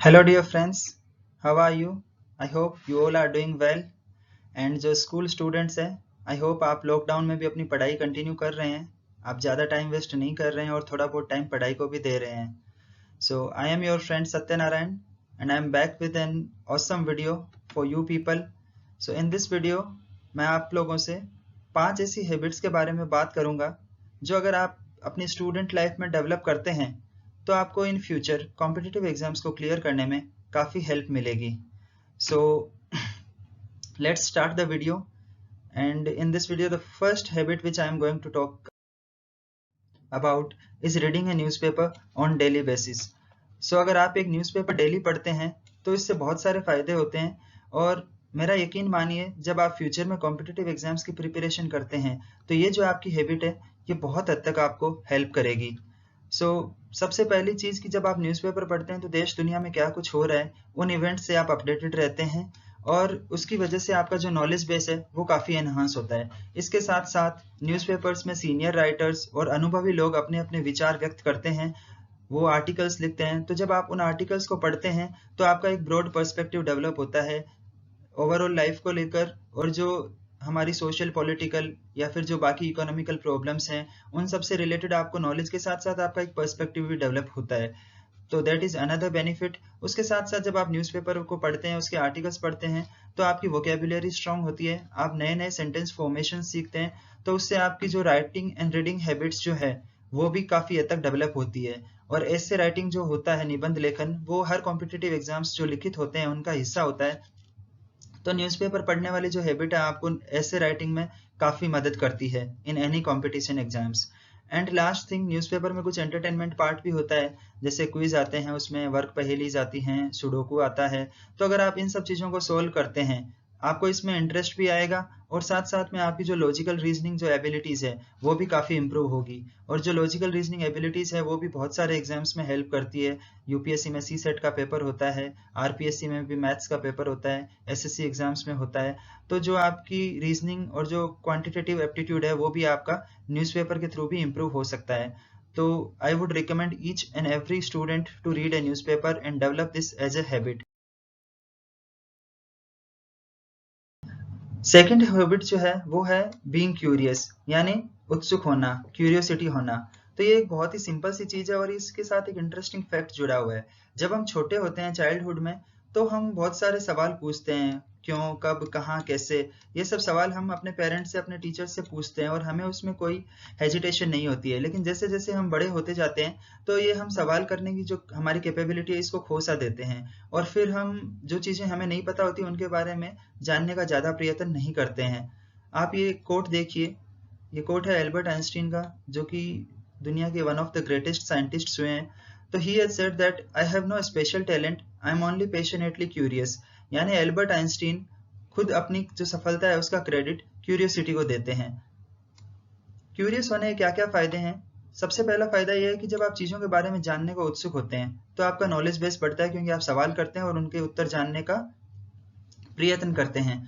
Hello dear friends, how are you? I hope you all are doing well. And जो school students हैं, I hope आप lockdown में भी अपनी पढ़ाई कंटिन्यू कर रहे हैं। आप ज़्यादा टाइम वेस्ट नहीं कर रहे हैं और थोड़ा बहुत टाइम पढ़ाई को भी दे रहे हैं। So I am your friend Satyanarayan and I am back with an awesome video for you people. So in this video मैं आप लोगों से 5 ऐसी हैबिट्स के बारे में बात करूंगा जो अगर आप अपनी स्टूडेंट लाइफ में डेवलप करते हैं तो आपको इन फ्यूचर कॉम्पिटिटिव एग्जाम्स को क्लियर करने में काफ़ी हेल्प मिलेगी। So let's start the video. And in this video, the first habit which I am going to talk about is reading a newspaper on daily basis. So अगर आप एक newspaper daily पढ़ते हैं तो इससे बहुत सारे फायदे होते हैं और मेरा यकीन मानिए जब आप फ्यूचर में कॉम्पिटिटिव एग्जाम्स की प्रिपरेशन करते हैं तो ये जो आपकी हैबिट है ये बहुत हद तक आपको हेल्प करेगी। सबसे पहली चीज़ कि जब आप न्यूज़पेपर पढ़ते हैं तो देश दुनिया में क्या कुछ हो रहा है उन इवेंट से आप अपडेटेड रहते हैं और उसकी वजह से आपका जो नॉलेज बेस है वो काफ़ी एनहांस होता है। इसके साथ साथ न्यूज़पेपर्स में सीनियर राइटर्स और अनुभवी लोग अपने अपने विचार व्यक्त करते हैं, वो आर्टिकल्स लिखते हैं। तो जब आप उन आर्टिकल्स को पढ़ते हैं तो आपका एक ब्रॉड पर्सपेक्टिव डेवलप होता है ओवरऑल लाइफ को लेकर, और जो हमारी सोशल पॉलिटिकल या फिर जो बाकी इकोनॉमिकल प्रॉब्लम्स हैं उन सब से रिलेटेड आपको नॉलेज के साथ साथ आपका एक पर्सपेक्टिव भी डेवलप होता है। तो दैट इज अनदर बेनिफिट। उसके साथ साथ जब आप न्यूज़पेपर को पढ़ते हैं, उसके आर्टिकल्स पढ़ते हैं, तो आपकी वोकेबुलरी स्ट्रांग होती है, आप नए नए सेंटेंस फॉर्मेशन सीखते हैं। तो उससे आपकी जो राइटिंग एंड रीडिंग हैबिट्स जो है वो भी काफ़ी हद तक डेवलप होती है। और ऐसे राइटिंग जो होता है, निबंध लेखन, वो हर कॉम्पिटिटिव एग्जाम्स जो लिखित होते हैं उनका हिस्सा होता है। तो न्यूज़पेपर पढ़ने वाली जो हैबिट है आपको ऐसे राइटिंग में काफ़ी मदद करती है in any competition exams. And last thing, newspaper में कुछ एंटरटेनमेंट पार्ट भी होता है, जैसे क्विज आते हैं, उसमें वर्क पहेलीज आती हैं, सुडोकू आता है। तो अगर आप इन सब चीज़ों को सोल्व करते हैं आपको इसमें इंटरेस्ट भी आएगा और साथ साथ में आपकी जो लॉजिकल रीजनिंग जो एबिलिटीज़ है वो भी काफ़ी इंप्रूव होगी। और जो लॉजिकल रीजनिंग एबिलिटीज़ है वो भी बहुत सारे एग्जाम्स में हेल्प करती है। यूपीएससी में सी सेट का पेपर होता है, आरपीएससी में भी मैथ्स का पेपर होता है, एसएससी एग्जाम्स में होता है। तो जो आपकी रीजनिंग और जो क्वांटिटेटिव एप्टीट्यूड है वो भी आपका न्यूज़पेपर के थ्रू भी इम्प्रूव हो सकता है। तो I would recommend each and every student to read a newspaper and develop this as a habit. Second habit जो है वो है बीइंग क्यूरियस, यानी उत्सुक होना, क्यूरियोसिटी होना। तो ये एक बहुत ही सिंपल सी चीज़ है और इसके साथ एक इंटरेस्टिंग फैक्ट जुड़ा हुआ है। जब हम छोटे होते हैं चाइल्डहुड में तो हम बहुत सारे सवाल पूछते हैं, क्यों, कब, कहाँ, कैसे। ये सब सवाल हम अपने पेरेंट्स से, अपने टीचर से पूछते हैं और हमें उसमें कोई हेजिटेशन नहीं होती है। लेकिन जैसे जैसे हम बड़े होते जाते हैं तो ये हम सवाल करने की जो हमारी कैपेबिलिटी है इसको खो सा देते हैं और फिर हम जो चीज़ें हमें नहीं पता होती उनके बारे में जानने का ज़्यादा प्रयत्न नहीं करते हैं। आप ये कोट देखिए, ये कोट है एल्बर्ट आइंस्टीन का, जो कि दुनिया के one of the greatest scientists हुए हैं। तो he has said that I have no special talent, I am only passionately curious. यानी एल्बर्ट आइंस्टीन खुद अपनी जो सफलता है उसका क्रेडिट क्यूरियोसिटी को देते हैं। क्यूरियस होने के क्या क्या फायदे हैं? सबसे पहला फायदा यह है कि जब आप चीज़ों के बारे में जानने को उत्सुक होते हैं तो आपका नॉलेज बेस बढ़ता है, क्योंकि आप सवाल करते हैं और उनके उत्तर जानने का प्रयत्न करते हैं।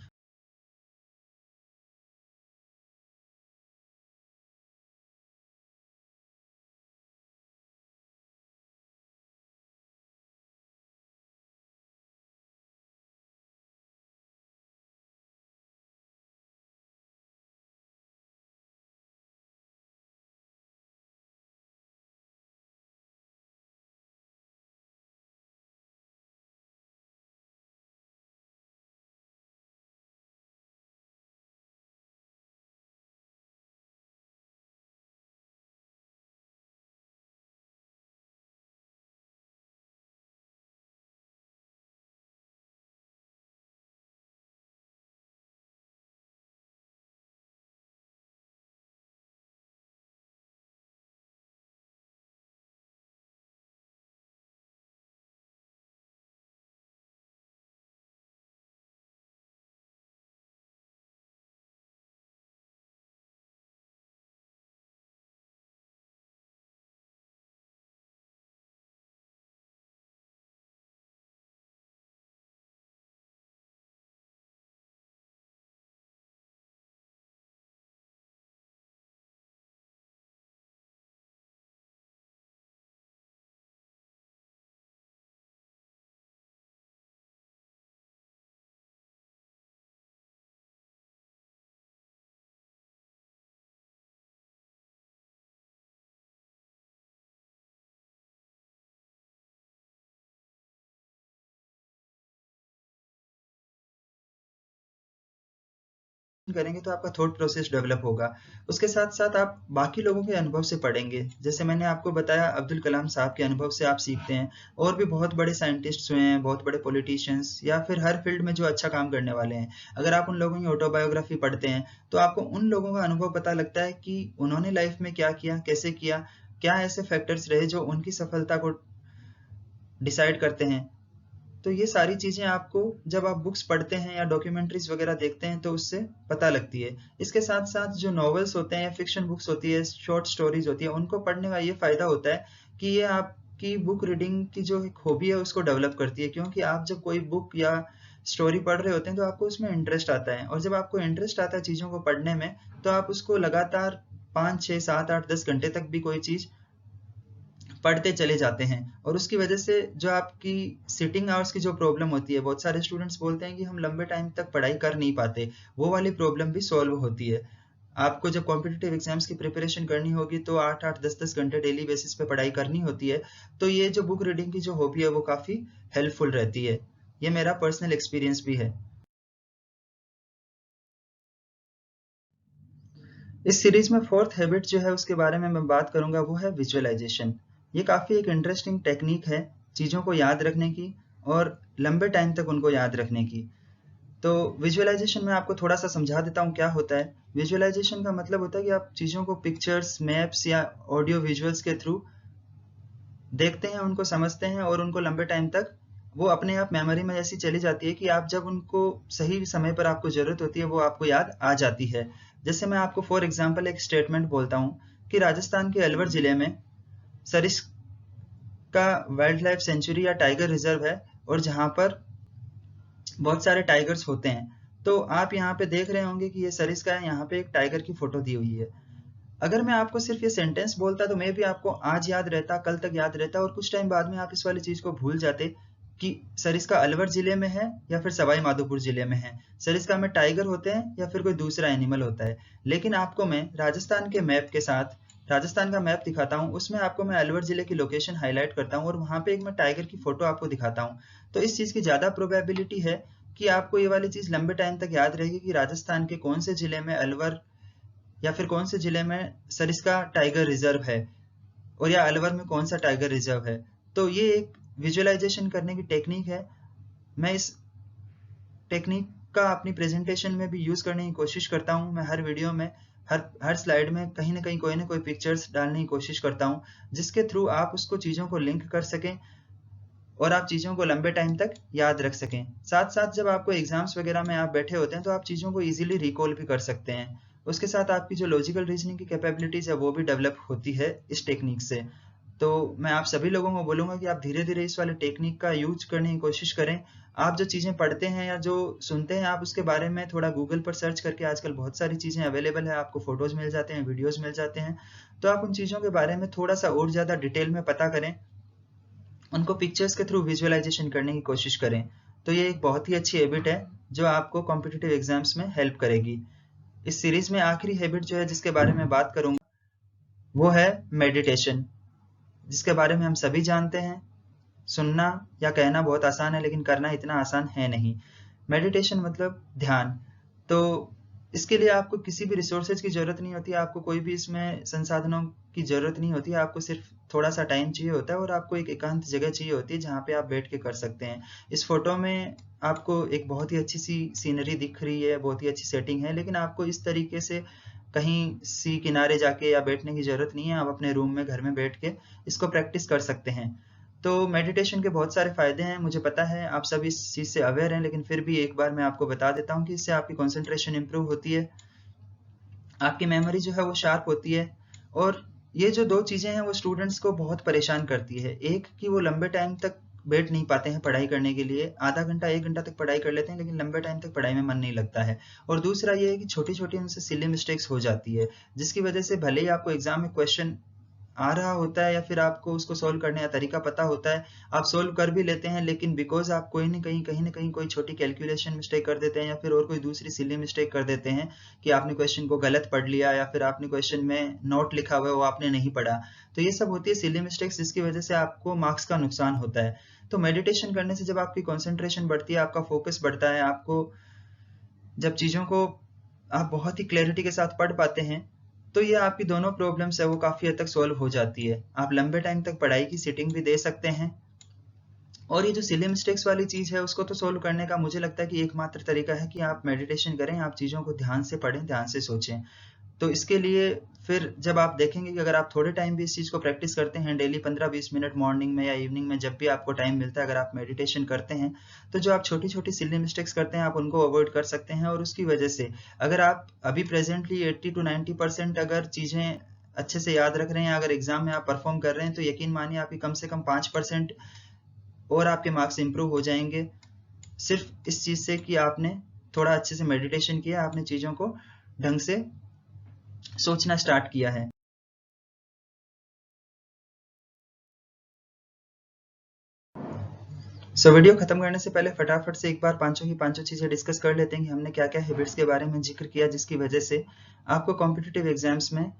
करेंगे तो आपका थॉट प्रोसेस डेवलप होगा। उसके साथ साथ आप बाकी लोगों के अनुभव से पढ़ेंगे। जैसे मैंने आपको बताया अब्दुल कलाम साहब के अनुभव से आप सीखते हैं, और भी बहुत बड़े साइंटिस्ट्स हुए हैं, बहुत बड़े पॉलिटिशियंस, या फिर हर फील्ड में जो अच्छा काम करने वाले हैं, अगर आप उन लोगों की ऑटोबायोग्राफी पढ़ते हैं तो आपको उन लोगों का अनुभव पता लगता है कि उन्होंने लाइफ में क्या किया, कैसे किया, क्या ऐसे फैक्टर्स रहे जो उनकी सफलता को डिसाइड करते हैं। तो ये सारी चीजें आपको जब आप बुक्स पढ़ते हैं या डॉक्यूमेंट्रीज वगैरह देखते हैं तो उससे पता लगती है। इसके साथ साथ जो नॉवेल्स होते हैं या फिक्शन बुक्स होती है, शॉर्ट स्टोरीज होती है, उनको पढ़ने का ये फायदा होता है कि ये आपकी बुक रीडिंग की जो एक हॉबी है उसको डेवलप करती है। क्योंकि आप जब कोई बुक या स्टोरी पढ़ रहे होते हैं तो आपको उसमें इंटरेस्ट आता है, और जब आपको इंटरेस्ट आता है चीजों को पढ़ने में तो आप उसको लगातार 5, 6, 7, 8, 10 घंटे तक भी कोई चीज पढ़ते चले जाते हैं। और उसकी वजह से जो आपकी सिटिंग आवर्स की जो प्रॉब्लम होती है, बहुत सारे स्टूडेंट्स बोलते हैं कि हम लंबे टाइम तक पढ़ाई कर नहीं पाते, वो वाली प्रॉब्लम भी सॉल्व होती है। आपको जब कॉम्पिटिटिव एग्जाम्स की प्रिपरेशन करनी होगी तो 8-8, 10-10 घंटे डेली बेसिस पे पढ़ाई करनी होती है। तो ये जो बुक रीडिंग की जो हॉबी है वो काफी हेल्पफुल रहती है। ये मेरा पर्सनल एक्सपीरियंस भी है। इस सीरीज में फोर्थ हैबिट जो है उसके बारे में मैं बात करूंगा, वो है विजुअलाइजेशन। ये काफी एक इंटरेस्टिंग टेक्निक है चीजों को याद रखने की और लंबे टाइम तक उनको याद रखने की। तो विजुअलाइजेशन में आपको थोड़ा सा समझा देता हूँ क्या होता है। विजुअलाइजेशन का मतलब होता है कि आप चीजों को पिक्चर्स, मैप्स या ऑडियो विजुअल्स के थ्रू देखते हैं, उनको समझते हैं, और उनको लंबे टाइम तक वो अपने आप मेमोरी में ऐसी चली जाती है कि आप जब उनको सही समय पर आपको जरूरत होती है वो आपको याद आ जाती है। जैसे मैं आपको फॉर एग्जांपल एक स्टेटमेंट बोलता हूँ कि राजस्थान के अलवर जिले में सरिस्का वाइल्ड लाइफ सेंचुरी या टाइगर रिजर्व है, और जहाँ पर बहुत सारे टाइगर्स होते हैं। तो आप यहाँ पे देख रहे होंगे कि ये सरिस्का है, यहाँ पे एक टाइगर की फोटो दी हुई है। अगर मैं आपको सिर्फ ये सेंटेंस बोलता तो मे भी आपको आज याद रहता, कल तक याद रहता, और कुछ टाइम बाद में आप इस वाली चीज को भूल जाते कि सरिस्का अलवर जिले में है या फिर सवाई माधोपुर जिले में है, सरिस्का में टाइगर होते हैं या फिर कोई दूसरा एनिमल होता है। लेकिन आपको मैं राजस्थान के मैप के साथ राजस्थान का मैप दिखाता हूँ, उसमें आपको मैं अलवर जिले की लोकेशन हाईलाइट करता हूँ और वहां पे एक मैं टाइगर की फोटो आपको दिखाता हूँ। तो इस चीज की ज्यादा प्रोबेबिलिटी है कि आपको ये वाली चीज लंबे टाइम तक याद रहेगी कि राजस्थान के कौन से जिले में अलवर या फिर कौन से जिले में सरिस्का टाइगर रिजर्व है, और या अलवर में कौन सा टाइगर रिजर्व है। तो ये एक विजुअलाइजेशन करने की टेक्निक है। मैं इस टेक्निक का अपनी प्रेजेंटेशन में भी यूज करने की कोशिश करता हूँ। मैं हर वीडियो में हर स्लाइड में कहीं ना कोई पिक्चर्स डालने की कोशिश करता हूँ, जिसके थ्रू आप उसको चीजों को लिंक कर सकें और आप चीजों को लंबे टाइम तक याद रख सकें। साथ साथ जब आपको एग्जाम्स वगैरह में आप बैठे होते हैं तो आप चीजों को इजीली रिकॉल भी कर सकते हैं। उसके साथ आपकी जो लॉजिकल रीजनिंग की कैपेबिलिटीज है वो भी डेवलप होती है इस टेक्निक से। तो मैं आप सभी लोगों को बोलूंगा कि आप धीरे धीरे इस वाले टेक्निक का यूज करने की कोशिश करें। आप जो चीजें पढ़ते हैं या जो सुनते हैं, आप उसके बारे में थोड़ा गूगल पर सर्च करके, आजकल बहुत सारी चीजें अवेलेबल है, आपको फोटोज मिल जाते हैं, वीडियोज मिल जाते हैं, तो आप उन चीजों के बारे में थोड़ा सा और ज्यादा डिटेल में पता करें, उनको पिक्चर्स के थ्रू विजुअलाइजेशन करने की कोशिश करें। तो ये एक बहुत ही अच्छी हैबिट है जो आपको कॉम्पिटिटिव एग्जाम्स में हेल्प करेगी। इस सीरीज में आखिरी हैबिट जो है जिसके बारे में बात करूंगा वो है मेडिटेशन, जिसके बारे में हम सभी जानते हैं। सुनना या कहना बहुत आसान है लेकिन करना इतना आसान है नहीं। मेडिटेशन मतलब ध्यान। तो इसके लिए आपको किसी भी रिसोर्सेज की जरूरत नहीं होती, आपको कोई भी इसमें संसाधनों की जरूरत नहीं होती, आपको सिर्फ थोड़ा सा टाइम चाहिए होता है और आपको एक एकांत जगह चाहिए होती है जहाँ पे आप बैठ के कर सकते हैं। इस फोटो में आपको एक बहुत ही अच्छी सी सीनरी दिख रही है, बहुत ही अच्छी सेटिंग है, लेकिन आपको इस तरीके से कहीं सी किनारे जाके या बैठने की जरूरत नहीं है। आप अपने रूम में, घर में बैठ के इसको प्रैक्टिस कर सकते हैं। तो मेडिटेशन के बहुत सारे फायदे हैं, मुझे पता है आप सब इस चीज से अवेयर हैं, लेकिन फिर भी एक बार मैं आपको बता देता हूँ कि इससे आपकी कंसंट्रेशन इंप्रूव होती है, आपकी मेमोरी जो है वो शार्प होती है। और ये जो दो चीजें हैं वो स्टूडेंट्स को बहुत परेशान करती है। एक कि वो लंबे टाइम तक बैठ नहीं पाते हैं पढ़ाई करने के लिए, आधा घंटा 1 घंटा तक पढ़ाई कर लेते हैं लेकिन लंबे टाइम तक पढ़ाई में मन नहीं लगता है। और दूसरा ये है कि छोटी छोटी उनसे सिली मिस्टेक्स हो जाती है, जिसकी वजह से भले ही आपको एग्जाम में क्वेश्चन आ रहा होता है या फिर आपको उसको सोल्व करने का तरीका पता होता है, आप सोल्व कर भी लेते हैं, लेकिन बिकॉज आप कोई ना कहीं कहीं ना कहीं कोई छोटी कैलकुलेशन मिस्टेक कर देते हैं या फिर और कोई दूसरी सिली मिस्टेक कर देते हैं कि आपने क्वेश्चन को गलत पढ़ लिया या फिर आपने क्वेश्चन में नोट लिखा हुआ है वो आपने नहीं पढ़ा। तो ये सब होती है सिली मिस्टेक्स, जिसकी वजह से आपको मार्क्स का नुकसान होता है। तो मेडिटेशन करने से जब आपकी कॉन्सेंट्रेशन बढ़ती है, आपका फोकस बढ़ता है, आपको जब चीजों को आप बहुत ही क्लैरिटी के साथ पढ़ पाते हैं, तो ये आपकी दोनों प्रॉब्लम्स है वो काफ़ी हद तक सॉल्व हो जाती है। आप लंबे टाइम तक पढ़ाई की सिटिंग भी दे सकते हैं। और ये जो सिली मिस्टेक्स वाली चीज़ है उसको तो सोल्व करने का मुझे लगता है कि एकमात्र तरीका है कि आप मेडिटेशन करें, आप चीज़ों को ध्यान से पढ़ें, ध्यान से सोचें। तो इसके लिए फिर जब आप देखेंगे कि अगर आप थोड़े टाइम भी इस चीज़ को प्रैक्टिस करते हैं, डेली 15-20 मिनट मॉर्निंग में या इवनिंग में, जब भी आपको टाइम मिलता है, अगर आप मेडिटेशन करते हैं, तो जो आप छोटी-छोटी सिली मिस्टेक्स करते हैं आप उनको अवॉइड कर सकते हैं। और उसकी वजह से अगर आप अभी प्रेजेंटली 80 to 90% अगर चीज़ें अच्छे से याद रख रहे हैं, अगर एग्जाम में आप परफॉर्म कर रहे हैं, तो यकीन मानिए आपकी कम से कम 5% और आपके मार्क्स इंप्रूव हो जाएंगे, सिर्फ इस चीज़ से कि आपने थोड़ा अच्छे से मेडिटेशन किया, आपने चीज़ों को ढंग से सोचना स्टार्ट किया है। वीडियो खत्म करने से पहले फटाफट से एक बार पांचों की पांचों चीजें डिस्कस कर लेते हैं कि हमने क्या क्या हैबिट्स के बारे में जिक्र किया जिसकी वजह से आपको कॉम्पिटिटिव एग्जाम्स में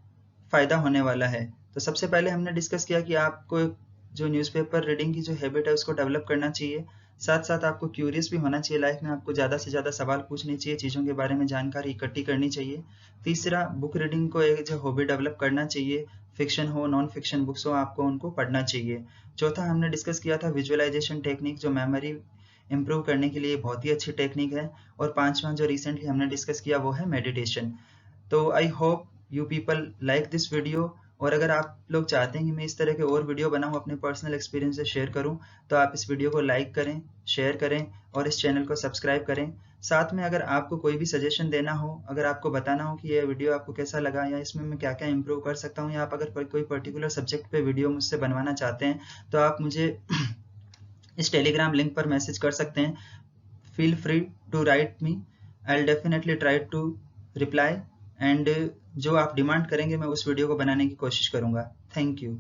फायदा होने वाला है। तो सबसे पहले हमने डिस्कस किया कि आपको जो न्यूज़पेपर रीडिंग की जो हैबिट है उसको डेवलप करना चाहिए। साथ साथ आपको क्यूरियस भी होना चाहिए, लाइफ में आपको ज़्यादा से ज़्यादा सवाल पूछने चाहिए, चीज़ों के बारे में जानकारी इकट्ठी करनी चाहिए। तीसरा, बुक रीडिंग को एक जो हॉबी डेवलप करना चाहिए, फिक्शन हो नॉन फिक्शन बुक्स हो, आपको उनको पढ़ना चाहिए। चौथा हमने डिस्कस किया था विजुअलाइजेशन टेक्निक, जो मेमोरी इंप्रूव करने के लिए बहुत ही अच्छी टेक्निक है। और पांचवा जो रिसेंटली हमने डिस्कस किया वो है मेडिटेशन। तो आई hope you people like this video. और अगर आप लोग चाहते हैं कि मैं इस तरह के और वीडियो बनाऊं, अपने पर्सनल एक्सपीरियंस से शेयर करूं, तो आप इस वीडियो को लाइक करें, शेयर करें और इस चैनल को सब्सक्राइब करें। साथ में अगर आपको कोई भी सजेशन देना हो, अगर आपको बताना हो कि ये वीडियो आपको कैसा लगा या इसमें मैं क्या क्या इंप्रूव कर सकता हूँ, या आप अगर कोई पर्टिकुलर सब्जेक्ट पे वीडियो मुझसे बनवाना चाहते हैं, तो आप मुझे इस टेलीग्राम लिंक पर मैसेज कर सकते हैं। Feel free to write me, I will definitely try to reply, and जो आप डिमांड करेंगे मैं उस वीडियो को बनाने की कोशिश करूंगा। Thank you.